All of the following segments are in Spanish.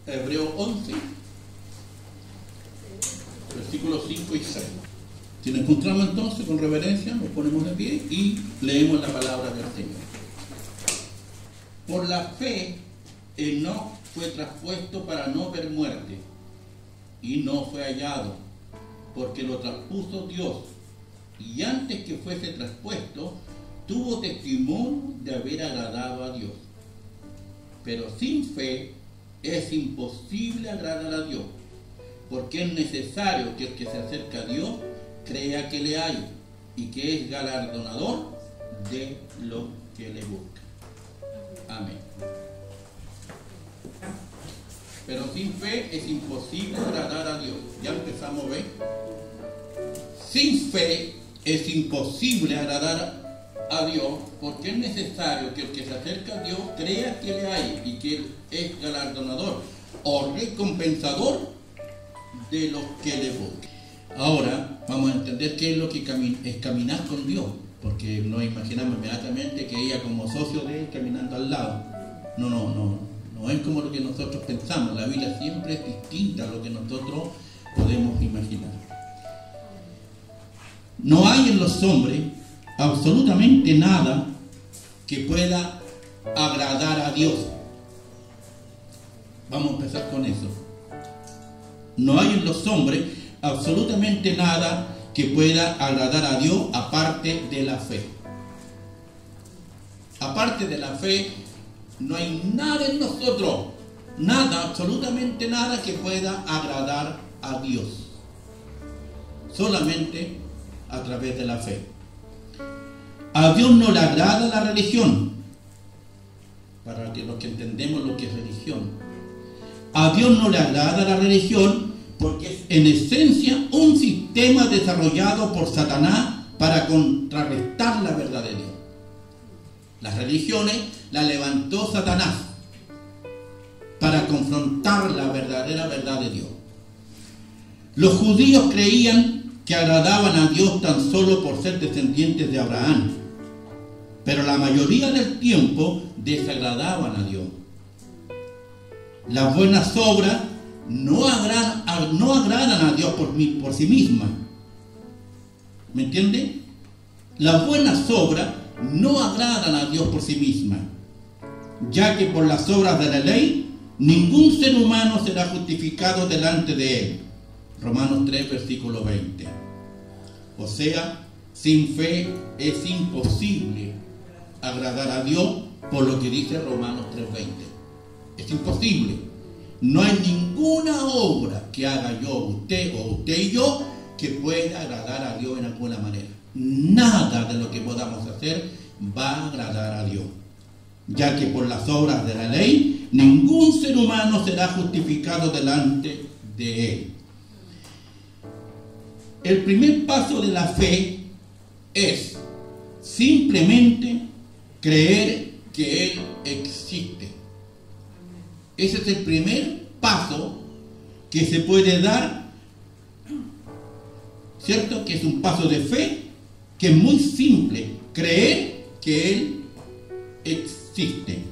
Hebreos 11, versículos 5 y 6. Si nos encontramos entonces con reverencia, nos ponemos de pie y leemos la palabra del Señor. Por la fe, Enoc fue traspuesto para no ver muerte, y no fue hallado, porque lo traspuso Dios, y antes que fuese traspuesto, tuvo testimonio de haber agradado a Dios. Pero sin fe es imposible agradar a Dios, porque es necesario que el que se acerca a Dios crea que le hay y que es galardonador de los que le buscan. Amén. Pero sin fe es imposible agradar a Dios. Ya empezamos a ver. Sin fe es imposible agradar a Dios, porque es necesario que el que se acerca a Dios crea que le hay y que Él es galardonador o recompensador de los que le buscan. Ahora vamos a entender qué es lo que es caminar con Dios, porque nos imaginamos inmediatamente que ella como socio de Él caminando al lado. No es como lo que nosotros pensamos. La Biblia siempre es distinta a lo que nosotros podemos imaginar. No hay en los hombres absolutamente nada que pueda agradar a Dios. Vamos a empezar con eso. No hay en los hombres absolutamente nada que pueda agradar a Dios aparte de la fe. Aparte de la fe, no hay nada en nosotros, nada, absolutamente nada que pueda agradar a Dios. Solamente a través de la fe. A Dios no le agrada la religión, para los que entendemos lo que es religión. A Dios no le agrada la religión porque es en esencia un sistema desarrollado por Satanás para contrarrestar la verdad de Dios. Las religiones las levantó Satanás para confrontar la verdadera verdad de Dios. Los judíos creían que agradaban a Dios tan solo por ser descendientes de Abraham, pero la mayoría del tiempo desagradaban a Dios. Las buenas obras no agradan a Dios por sí mismas. ¿Me entiende? Las buenas obras no agradan a Dios por sí mismas, ya que por las obras de la ley ningún ser humano será justificado delante de Él. Romanos 3, versículo 20. O sea, sin fe es imposible agradar a Dios, por lo que dice Romanos 3:20. Es imposible. No hay ninguna obra que haga yo, usted o usted y yo, que pueda agradar a Dios en alguna manera. Nada de lo que podamos hacer va a agradar a Dios, ya que por las obras de la ley ningún ser humano será justificado delante de Él. El primer paso de la fe es simplemente creer que Él existe. Ese es el primer paso que se puede dar, ¿cierto? Que es un paso de fe, que es muy simple, creer que Él existe.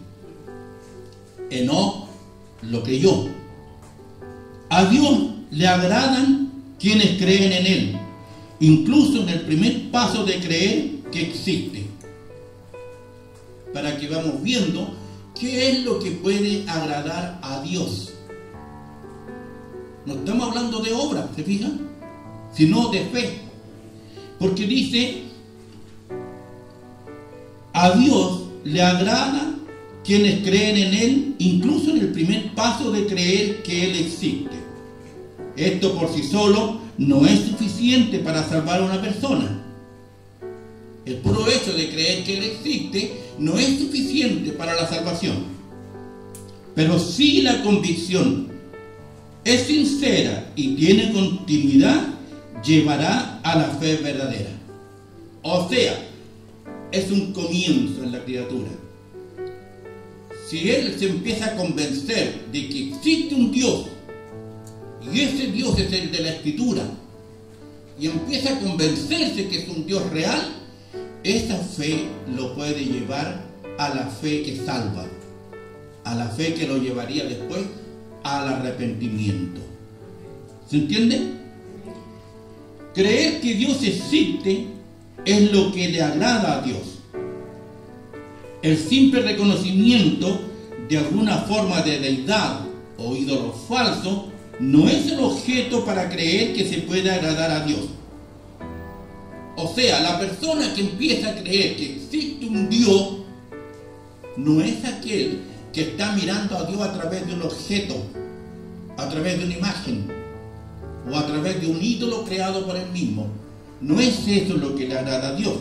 Enoc lo creyó. A Dios le agradan quienes creen en Él, incluso en el primer paso de creer que existe, para que vamos viendo qué es lo que puede agradar a Dios. No estamos hablando de obras, ¿se fijan? Sino de fe, porque dice: a Dios le agrada quienes creen en Él, incluso en el primer paso de creer que Él existe. Esto por sí solo no es suficiente para salvar a una persona. El puro hecho de creer que Él existe no es suficiente para la salvación. Pero si la convicción es sincera y tiene continuidad, llevará a la fe verdadera. O sea, es un comienzo en la criatura. Si él se empieza a convencer de que existe un Dios, y ese Dios es el de la Escritura, y empieza a convencerse que es un Dios real, esa fe lo puede llevar a la fe que salva, a la fe que lo llevaría después al arrepentimiento. ¿Se entiende? Creer que Dios existe es lo que le agrada a Dios. El simple reconocimiento de alguna forma de deidad o ídolo falso no es el objeto para creer que se puede agradar a Dios. O sea, la persona que empieza a creer que existe un Dios no es aquel que está mirando a Dios a través de un objeto, a través de una imagen o a través de un ídolo creado por él mismo. No es eso lo que le agrada a Dios.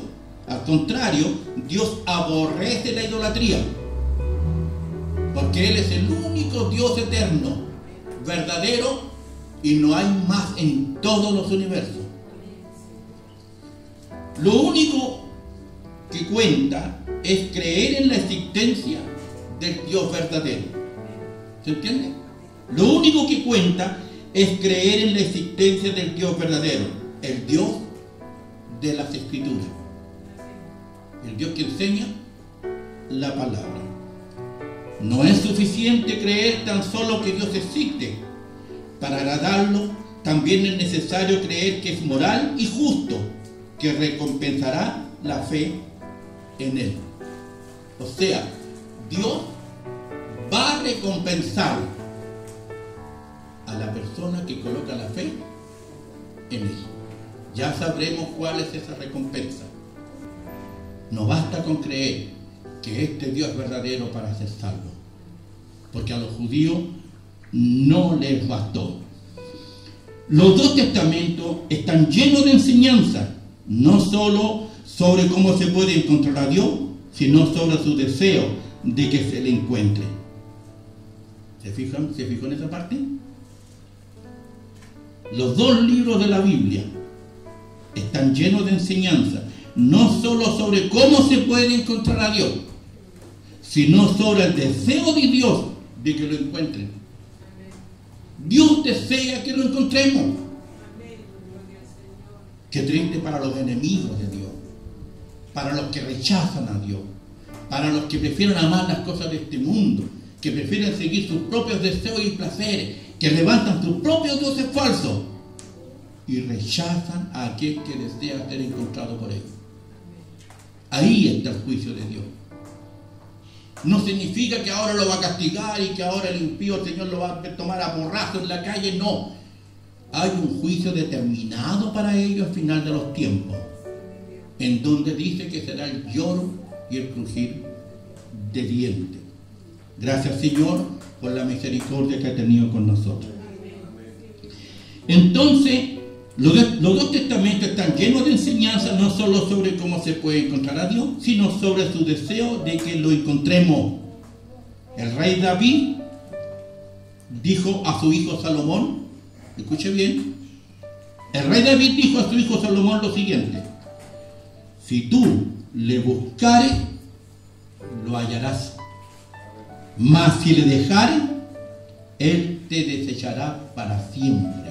Al contrario, Dios aborrece la idolatría, porque Él es el único Dios eterno, verdadero, y no hay más en todos los universos. Lo único que cuenta es creer en la existencia del Dios verdadero. ¿Se entiende? Lo único que cuenta es creer en la existencia del Dios verdadero, el Dios de las Escrituras, el Dios que enseña la palabra. No es suficiente creer tan solo que Dios existe. Para agradarlo, también es necesario creer que es moral y justo, que recompensará la fe en Él. O sea, Dios va a recompensar a la persona que coloca la fe en Él. Ya sabremos cuál es esa recompensa. No basta con creer que este Dios es verdadero para ser salvo, porque a los judíos no les bastó. Los dos testamentos están llenos de enseñanza, no solo sobre cómo se puede encontrar a Dios, sino sobre su deseo de que se le encuentre. ¿Se fijan? ¿Se fijó en esa parte? Los dos libros de la Biblia están llenos de enseñanza, no solo sobre cómo se puede encontrar a Dios, sino sobre el deseo de Dios de que lo encuentren. Dios desea que lo encontremos. Qué triste para los enemigos de Dios, para los que rechazan a Dios, para los que prefieren amar las cosas de este mundo, que prefieren seguir sus propios deseos y placeres, que levantan sus propios dioses falsos y rechazan a aquel que desea ser encontrado por ellos. Ahí está el juicio de Dios. No significa que ahora lo va a castigar y que ahora el impío el Señor lo va a tomar a porrazos en la calle. No. Hay un juicio determinado para ellos al final de los tiempos, en donde dice que será el lloro y el crujir de dientes. Gracias, Señor, por la misericordia que ha tenido con nosotros. Entonces, los dos testamentos están llenos de enseñanza, no solo sobre cómo se puede encontrar a Dios, sino sobre su deseo de que lo encontremos. El rey David dijo a su hijo Salomón, escuche bien, el rey David dijo a su hijo Salomón lo siguiente: si tú le buscares, lo hallarás, mas si le dejares, él te desechará para siempre.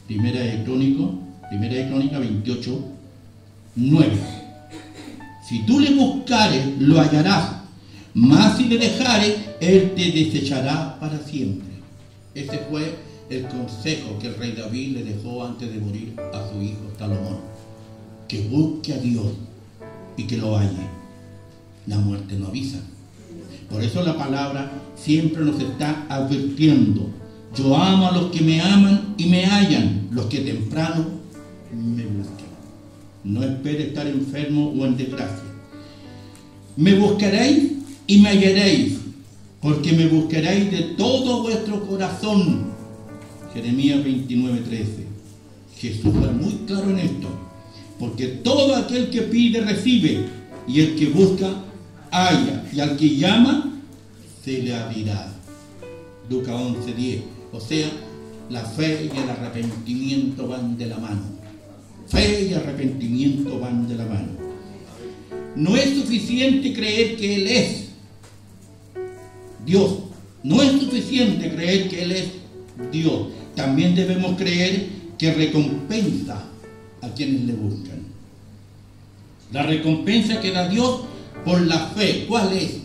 Primera de Crónica 28, 9. Si tú le buscares, lo hallarás, mas si le dejares, él te desechará para siempre. Ese fue el consejo que el rey David le dejó antes de morir a su hijo Salomón: que busque a Dios y que lo halle. La muerte no avisa. Por eso la palabra siempre nos está advirtiendo: yo amo a los que me aman y me hallan, los que temprano me busquen. No espere estar enfermo o en desgracia. Me buscaréis y me hallaréis, porque me buscaréis de todo vuestro corazón. Jeremías 29:13. Jesús fue muy claro en esto: porque todo aquel que pide recibe, y el que busca halla, y al que llama se le abrirá. Lucas 11:10. O sea, la fe y el arrepentimiento van de la mano. Fe y arrepentimiento van de la mano. No es suficiente creer que Él es Dios. No es suficiente creer que Él es Dios. También debemos creer que recompensa a quienes le buscan. La recompensa que da Dios por la fe, ¿cuál es?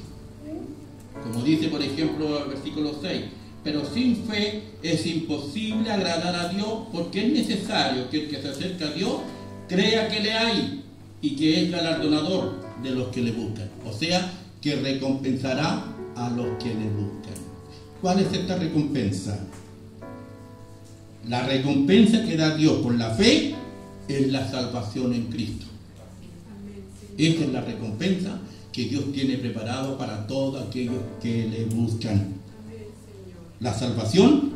Como dice, por ejemplo, el versículo 6, pero sin fe es imposible agradar a Dios, porque es necesario que el que se acerca a Dios crea que le hay y que es galardonador de los que le buscan. O sea, que recompensará a los que le buscan. ¿Cuál es esta recompensa? La recompensa que da Dios por la fe es la salvación en Cristo. Esa es la recompensa que Dios tiene preparado para todos aquellos que le buscan. La salvación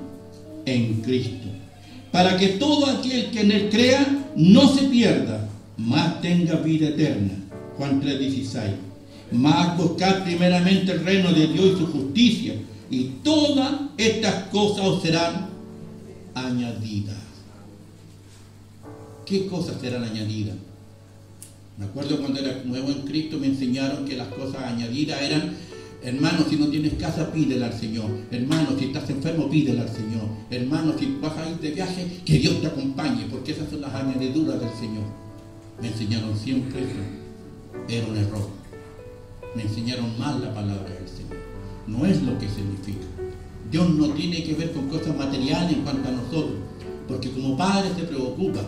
en Cristo. Para que todo aquel que en él crea no se pierda, mas tenga vida eterna. Juan 3:16. Mas buscad primeramente el reino de Dios y su justicia, y todas estas cosas os serán añadidas. ¿Qué cosas serán añadidas? Me acuerdo cuando era nuevo en Cristo, me enseñaron que las cosas añadidas eran: hermano, si no tienes casa, pídele al Señor. Hermano, si estás enfermo, pídele al Señor. Hermano, si vas a ir de viaje, que Dios te acompañe, porque esas son las añadiduras del Señor. Me enseñaron siempre eso. Era un error. Me enseñaron mal la palabra del Señor. No es lo que significa. Dios no tiene que ver con cosas materiales en cuanto a nosotros, porque como Padre se preocupa.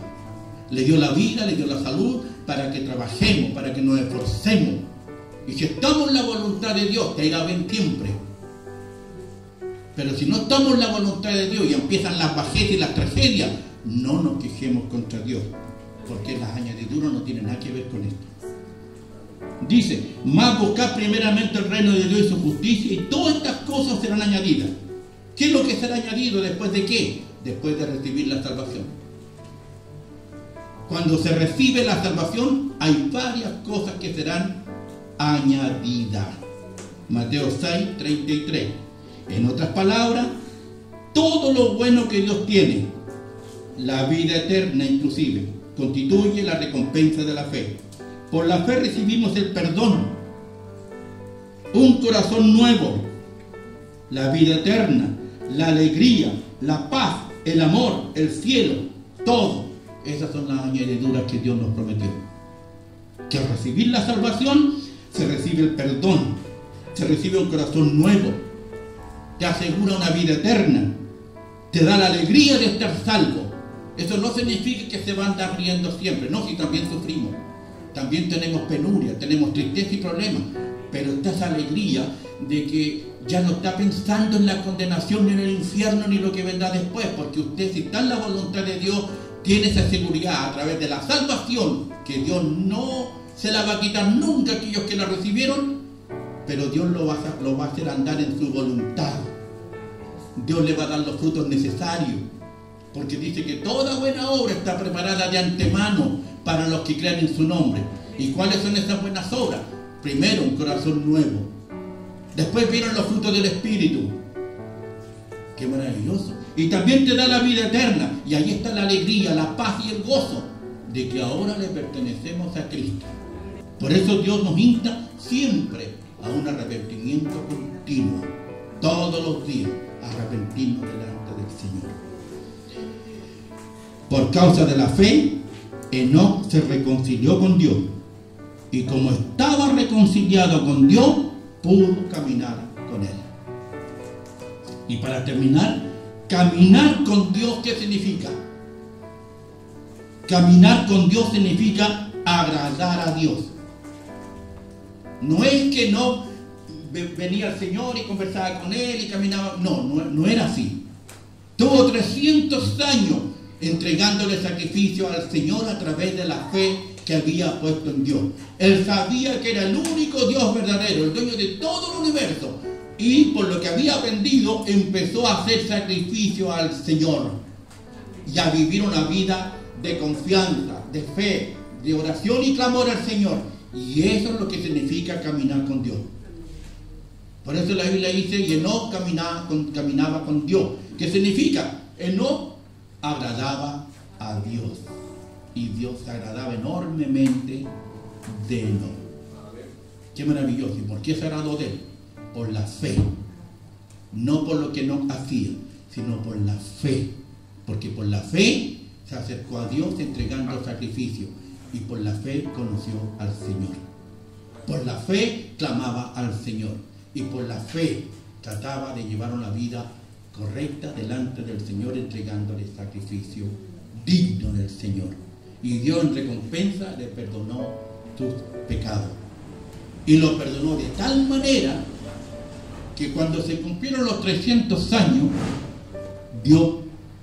Le dio la vida, le dio la salud para que trabajemos, para que nos esforcemos. Y si estamos en la voluntad de Dios, te irá bien siempre. Pero si no estamos en la voluntad de Dios y empiezan las bajezas y las tragedias, no nos quejemos contra Dios, porque las añadiduras no tienen nada que ver con esto. Dice: más buscar primeramente el reino de Dios y su justicia, y todas estas cosas serán añadidas. ¿Qué es lo que será añadido después de qué? Después de recibir la salvación. Cuando se recibe la salvación, hay varias cosas que serán añadidas. Mateo 6:33. En otras palabras, todo lo bueno que Dios tiene, la vida eterna inclusive, constituye la recompensa de la fe. Por la fe recibimos el perdón, un corazón nuevo, la vida eterna, la alegría, la paz, el amor, el cielo, todo. Esas son las añadiduras que Dios nos prometió. Que al recibir la salvación se recibe el perdón, se recibe un corazón nuevo, te asegura una vida eterna, te da la alegría de estar salvo. Eso no significa que se va a andar riendo siempre, no, si también sufrimos, también tenemos penuria, tenemos tristeza y problemas, pero está esa alegría de que ya no está pensando en la condenación ni en el infierno ni lo que vendrá después, porque usted, si está en la voluntad de Dios, tiene esa seguridad a través de la salvación, que Dios no se la va a quitar nunca a aquellos que la recibieron, pero Dios lo va a hacer andar en su voluntad. Dios le va a dar los frutos necesarios, porque dice que toda buena obra está preparada de antemano para los que crean en su nombre. ¿Y cuáles son esas buenas obras? Primero, un corazón nuevo. Después vienen los frutos del Espíritu. ¡Qué maravilloso! Y también te da la vida eterna. Y ahí está la alegría, la paz y el gozo de que ahora le pertenecemos a Cristo. Por eso Dios nos insta siempre a un arrepentimiento continuo, todos los días, arrepentirnos delante del Señor. Por causa de la fe, Enoc se reconcilió con Dios, y como estaba reconciliado con Dios, pudo caminar con Él. Y para terminar, caminar con Dios, ¿qué significa? Caminar con Dios significa agradar a Dios. No es que no venía el Señor y conversaba con Él y caminaba. No era así. Tuvo 300 años entregándole sacrificio al Señor a través de la fe que había puesto en Dios. Él sabía que era el único Dios verdadero, el dueño de todo el universo. Y por lo que había aprendido, empezó a hacer sacrificio al Señor y a vivir una vida de confianza, de fe, de oración y clamor al Señor. Y eso es lo que significa caminar con Dios. Por eso la Biblia dice: y Enoc caminaba con Dios. ¿Qué significa? Enoc agradaba a Dios, y Dios se agradaba enormemente de Enoc. Qué maravilloso. ¿Y por qué se agradó de él? Por la fe, no por lo que Enoc hacía, sino por la fe, porque por la fe se acercó a Dios entregando el sacrificio, y por la fe conoció al Señor. Por la fe clamaba al Señor. y por la fe trataba de llevar una vida correcta delante del Señor, entregándole sacrificio digno del Señor. Y Dios en recompensa le perdonó sus pecados. Y lo perdonó de tal manera que cuando se cumplieron los 300 años, Dios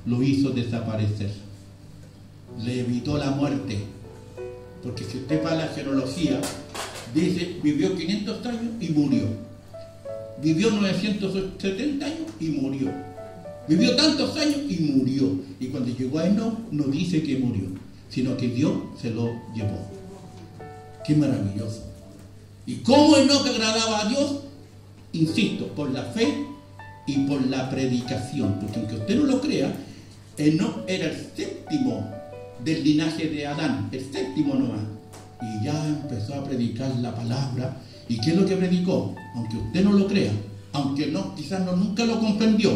lo hizo desaparecer. Le evitó la muerte. Porque si usted va a la genealogía, dice, vivió 500 años y murió. Vivió 970 años y murió. Vivió tantos años y murió. Y cuando llegó a Enoc, no dice que murió, sino que Dios se lo llevó. ¡Qué maravilloso! ¿Y cómo Enoc agradaba a Dios? Insisto, por la fe y por la predicación. Porque aunque usted no lo crea, Enoc era el séptimo del linaje de Adán, el séptimo nomás. Y ya empezó a predicar la palabra. ¿Y qué es lo que predicó? Aunque usted no lo crea, aunque no, quizás no, nunca lo comprendió,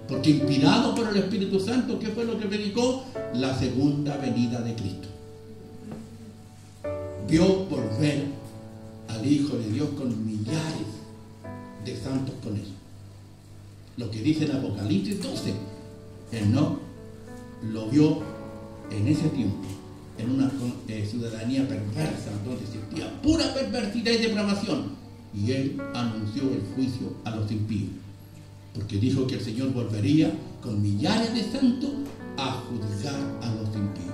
porque inspirado por el Espíritu Santo, ¿qué fue lo que predicó? La segunda venida de Cristo. Vio volver al Hijo de Dios con millares de santos con él. Lo que dice en Apocalipsis 12, Enoc lo vio en ese tiempo, en una ciudadanía perversa, donde existía pura perversidad y depravación, y él anunció el juicio a los impíos, porque dijo que el Señor volvería con millares de santos a juzgar a los impíos.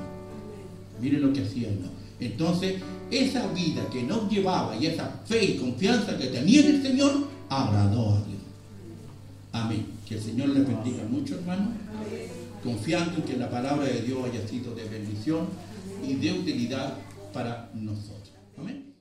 Miren lo que hacía Enoc. Entonces, esa vida que Enoc llevaba y esa fe y confianza que tenía en el Señor, agradó a Dios. Amén. Que el Señor les bendiga mucho, hermano, confiando en que la palabra de Dios haya sido de bendición y de utilidad para nosotros. Amén.